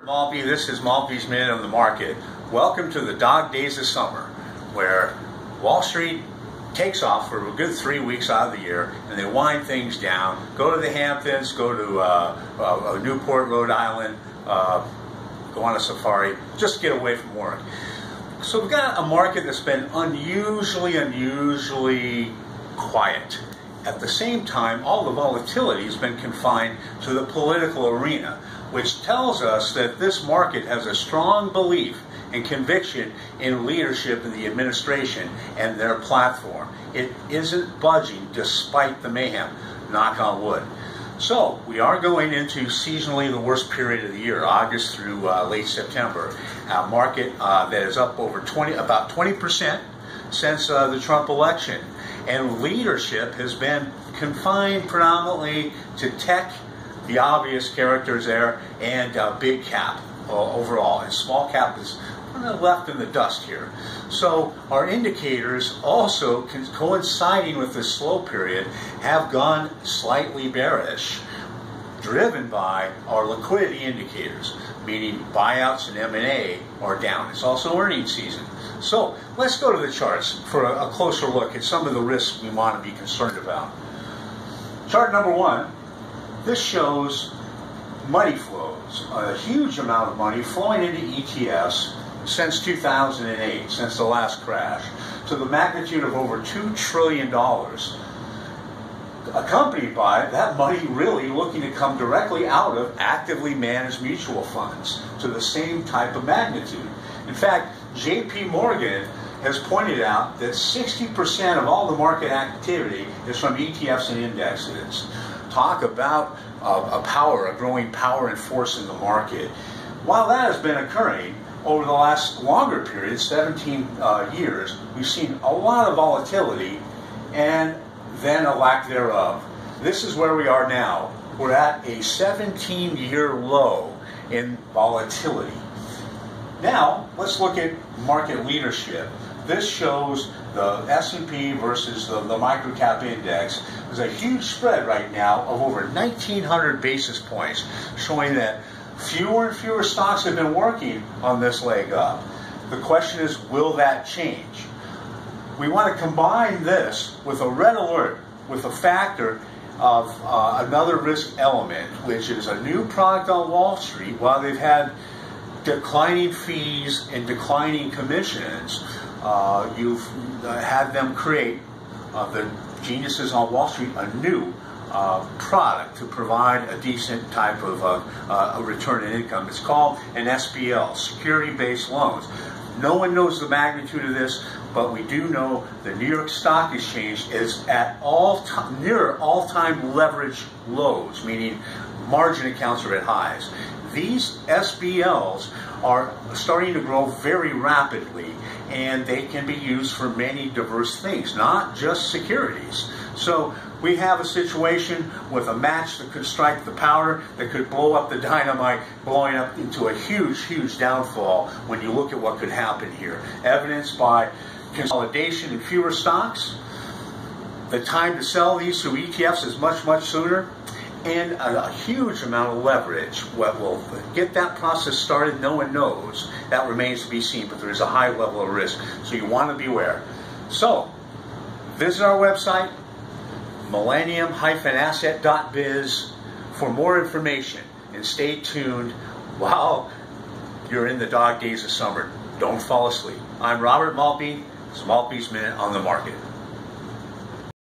Maltby, this is Maltby's Minute on the Market. Welcome to the dog days of summer, where Wall Street takes off for a good 3 weeks out of the year, and they wind things down. Go to the Hamptons, go to Newport, Rhode Island, go on a safari, just get away from work. So we've got a market that's been unusually quiet. At the same time, all the volatility has been confined to the political arena, which tells us that this market has a strong belief and conviction in leadership in the administration and their platform. It isn't budging despite the mayhem, knock on wood. So we are going into seasonally the worst period of the year, August through late September. A market that is up over about 20% since the Trump election. And leadership has been confined predominantly to tech, the obvious characters there, and big cap overall. And small cap is kind of left in the dust here. So our indicators also, coinciding with this slow period, have gone slightly bearish, driven by our liquidity indicators, meaning buyouts and M&A are down. It's also earnings season. So let's go to the charts for a closer look at some of the risks we want to be concerned about. Chart number one, this shows money flows, a huge amount of money flowing into ETFs since 2008, since the last crash, to the magnitude of over $2 trillion, accompanied by that money really looking to come directly out of actively managed mutual funds to the same type of magnitude. In fact, JP Morgan has pointed out that 60% of all the market activity is from ETFs and indexes. Talk about a growing power and force in the market. While that has been occurring over the last longer period, 17 years, we've seen a lot of volatility and then a lack thereof. This is where we are now. We're at a 17-year low in volatility. Now, let's look at market leadership. This shows the S&P versus the microcap index. There's a huge spread right now of over 1,900 basis points, showing that fewer and fewer stocks have been working on this leg up. The question is, will that change? We want to combine this with a red alert, with a factor of another risk element, which is a new product on Wall Street. While they've had declining fees and declining commissions, you've had them create, the geniuses on Wall Street, a new product to provide a decent type of a return in income. It's called an SBL, security-based loans. No one knows the magnitude of this, but we do know the New York Stock Exchange is at near all-time leverage lows, meaning margin accounts are at highs. These SBLs are starting to grow very rapidly, and they can be used for many diverse things, not just securities. So we have a situation with a match that could strike the powder, that could blow up the dynamite, blowing up into a huge downfall when you look at what could happen here. Evidenced by consolidation in fewer stocks. The time to sell these through ETFs is much sooner. And a huge amount of leverage. What will get that process started, no one knows. That remains to be seen, but there is a high level of risk. So you want to beware. So, visit our website, millennium-asset.biz, for more information. And stay tuned while you're in the dog days of summer. Don't fall asleep. I'm Robert Maltby. It's Maltby's Minute on the Market.